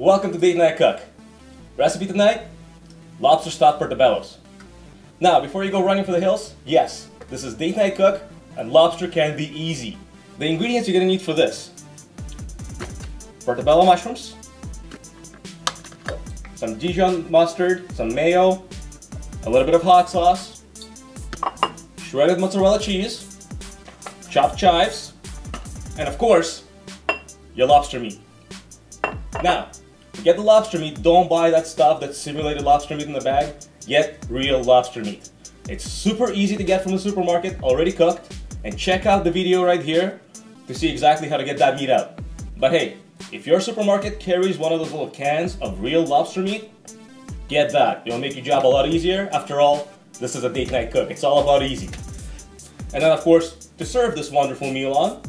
Welcome to Date Night Cook. Recipe tonight? Lobster stuffed portobellos. Now, before you go running for the hills, yes, this is Date Night Cook and lobster can be easy. The ingredients you're gonna need for this: portobello mushrooms, some Dijon mustard, some mayo, a little bit of hot sauce, shredded mozzarella cheese, chopped chives, and of course, your lobster meat. Now, to get the lobster meat, don't buy that stuff that's simulated lobster meat in the bag. Get real lobster meat. It's super easy to get from the supermarket, already cooked, and check out the video right here to see exactly how to get that meat out. But hey, if your supermarket carries one of those little cans of real lobster meat, get that. It'll make your job a lot easier. After all, this is a Date Night Cook. It's all about easy. And then of course, to serve this wonderful meal on,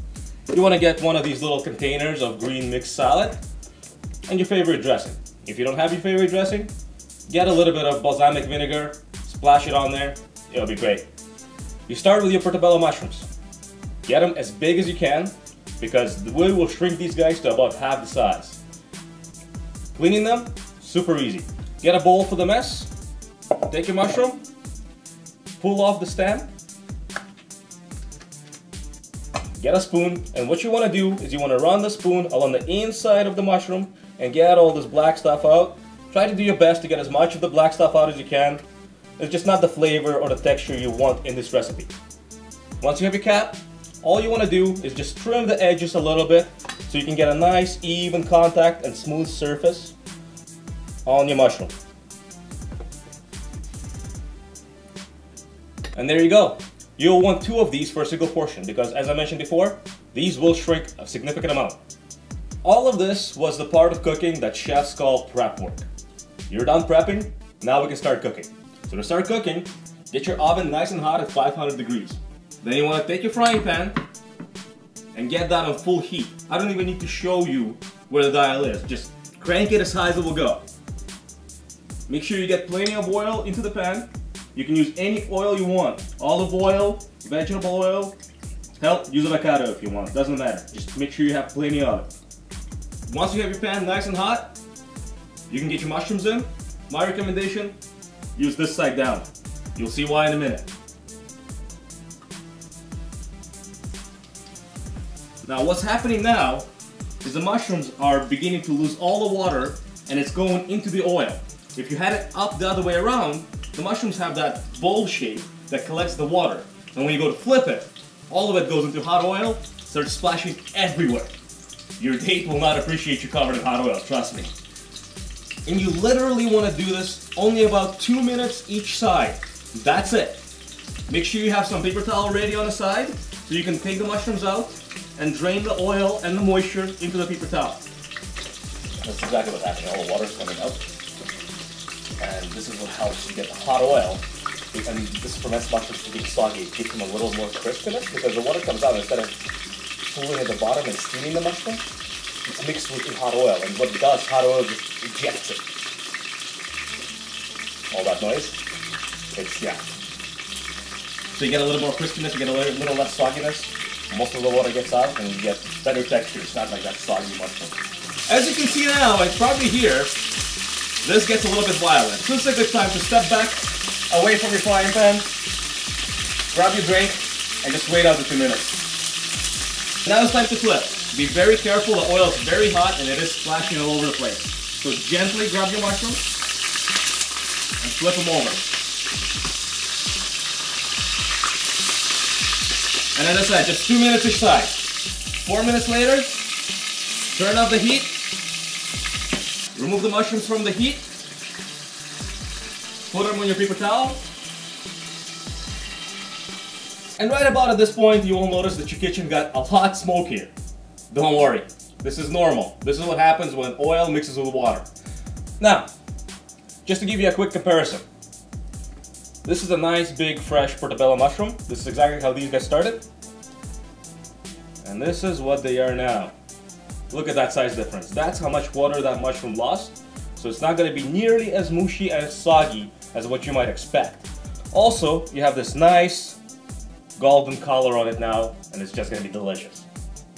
you want to get one of these little containers of green mixed salad and your favorite dressing. If you don't have your favorite dressing, get a little bit of balsamic vinegar, splash it on there, it'll be great. You start with your portobello mushrooms. Get them as big as you can because we will shrink these guys to about half the size. Cleaning them, super easy. Get a bowl for the mess, take your mushroom, pull off the stem, get a spoon, and what you want to do is you want to run the spoon along the inside of the mushroom and get all this black stuff out. Try to do your best to get as much of the black stuff out as you can. It's just not the flavor or the texture you want in this recipe. Once you have your cap, all you want to do is just trim the edges a little bit so you can get a nice even contact and smooth surface on your mushroom. And there you go. You'll want 2 of these for a single portion because, as I mentioned before, these will shrink a significant amount. All of this was the part of cooking that chefs call prep work. You're done prepping, now we can start cooking. So to start cooking, get your oven nice and hot at 500 degrees. Then you want to take your frying pan and get that on full heat. I don't even need to show you where the dial is. Just crank it as high as it will go. Make sure you get plenty of oil into the pan. You can use any oil you want. Olive oil, vegetable oil. Hell, use avocado if you want. Doesn't matter. Just make sure you have plenty of it. Once you have your pan nice and hot, you can get your mushrooms in. My recommendation, use this side down. You'll see why in a minute. Now what's happening now is the mushrooms are beginning to lose all the water and it's going into the oil. If you had it up the other way around, the mushrooms have that bowl shape that collects the water. And when you go to flip it, all of it goes into hot oil, starts splashing everywhere. Your date will not appreciate you covered in hot oil, trust me. And you literally want to do this only about 2 minutes each side. That's it. Make sure you have some paper towel ready on the side so you can take the mushrooms out and drain the oil and the moisture into the paper towel. That's exactly what's happening. All the water's coming out. And this is what helps you get the hot oil. And this prevents mushrooms from being soggy. It gives them a little more crispiness because the water comes out instead of cooling at the bottom and steaming the mushroom. It's mixed with the hot oil, and what it does, hot oil just ejects it. All that noise, yeah. So you get a little more crispiness, you get a little less sogginess. Most of the water gets out, and you get better texture. It's not like that soggy mushroom. As you can see now, and probably hear, this gets a little bit violent. So it's a good time to step back, away from your frying pan, grab your drink, and just wait out the 2 minutes. Now it's time to flip. Be very careful, the oil is very hot and it is splashing all over the place. So gently grab your mushrooms and flip them over. And as I said, just 2 minutes each side. 4 minutes later, turn off the heat. Remove the mushrooms from the heat. Put them on your paper towel. And right about at this point, you will notice that your kitchen got a lot smokier. Don't worry, this is normal. This is what happens when oil mixes with water. Now, just to give you a quick comparison. This is a nice big fresh portobello mushroom. This is exactly how these guys started. And this is what they are now. Look at that size difference. That's how much water that mushroom lost. So it's not going to be nearly as mushy and soggy as what you might expect. Also, you have this nice golden color on it now, and it's just going to be delicious.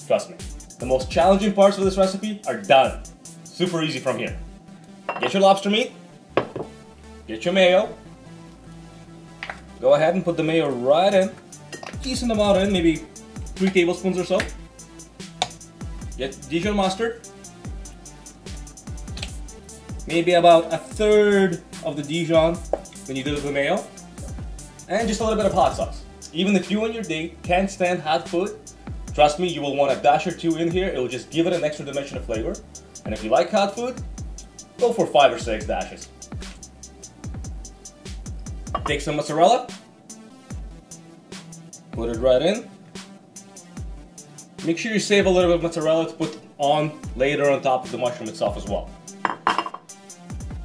Trust me. The most challenging parts of this recipe are done. Super easy from here. Get your lobster meat. Get your mayo. Go ahead and put the mayo right in. Decent amount in, maybe 3 tablespoons or so. Get Dijon mustard. Maybe about 1/3 of the Dijon when you do the mayo. And just a little bit of hot sauce. Even if you and your date can't stand hot food, trust me, you will want a dash or 2 in here. It will just give it an extra dimension of flavor. And if you like hot food, go for 5 or 6 dashes. Take some mozzarella. Put it right in. Make sure you save a little bit of mozzarella to put on later on top of the mushroom itself as well.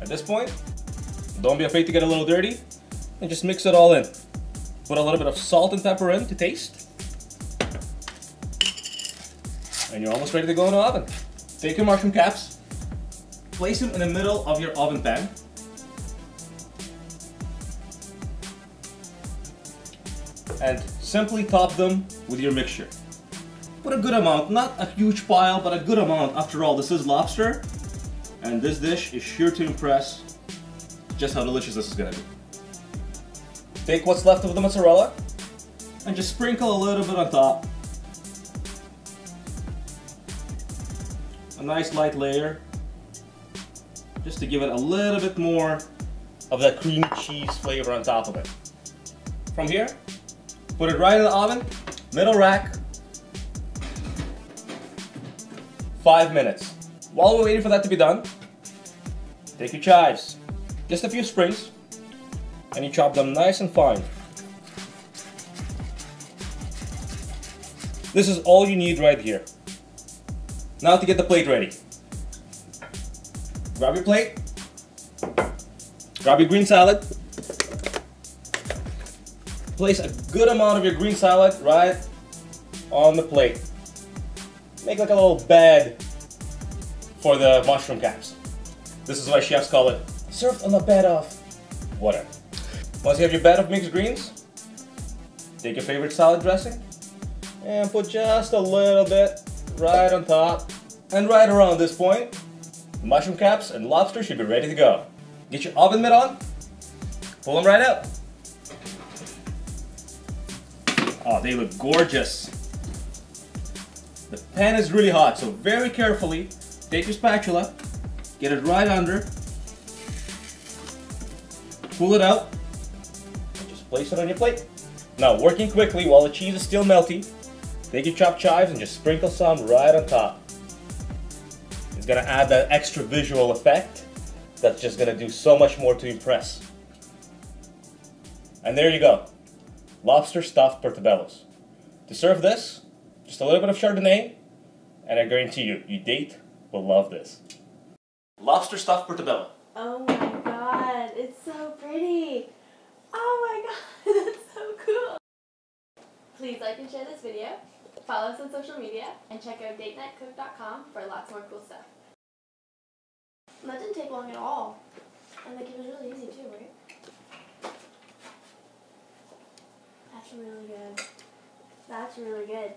At this point, don't be afraid to get a little dirty and just mix it all in. Put a little bit of salt and pepper in to taste. And you're almost ready to go in the oven. Take your mushroom caps, place them in the middle of your oven pan. And simply top them with your mixture. Put a good amount, not a huge pile, but a good amount. After all, this is lobster, and this dish is sure to impress just how delicious this is gonna be. Take what's left of the mozzarella and just sprinkle a little bit on top. A nice light layer, just to give it a little bit more of that cream cheese flavor on top of it. From here, put it right in the oven, middle rack, 5 minutes. While we're waiting for that to be done, take your chives, just a few sprigs, and you chop them nice and fine. This is all you need right here. Now to get the plate ready. Grab your plate, grab your green salad, place a good amount of your green salad right on the plate. Make like a little bed for the mushroom caps. This is why chefs call it served on a bed of whatever. Once you have your bed of mixed greens, take your favorite salad dressing and put just a little bit right on top. And right around this point, the mushroom caps and lobster should be ready to go. Get your oven mitt on, pull them right out. Oh, they look gorgeous. The pan is really hot, so very carefully, take your spatula, get it right under, pull it out, and just place it on your plate. Now, working quickly while the cheese is still melty, take your chopped chives and just sprinkle some right on top. It's gonna add that extra visual effect that's just gonna do so much more to impress. And there you go, lobster stuffed portobellos. To serve this, just a little bit of Chardonnay, and I guarantee you, your date will love this. Lobster stuffed portobello. Oh my god, it's so pretty. Oh my god, that's so cool. Please like and share this video, follow us on social media, and check out datenightcook.com for lots more cool stuff. That didn't take long at all. And like, it was really easy too, right? That's really good. That's really good.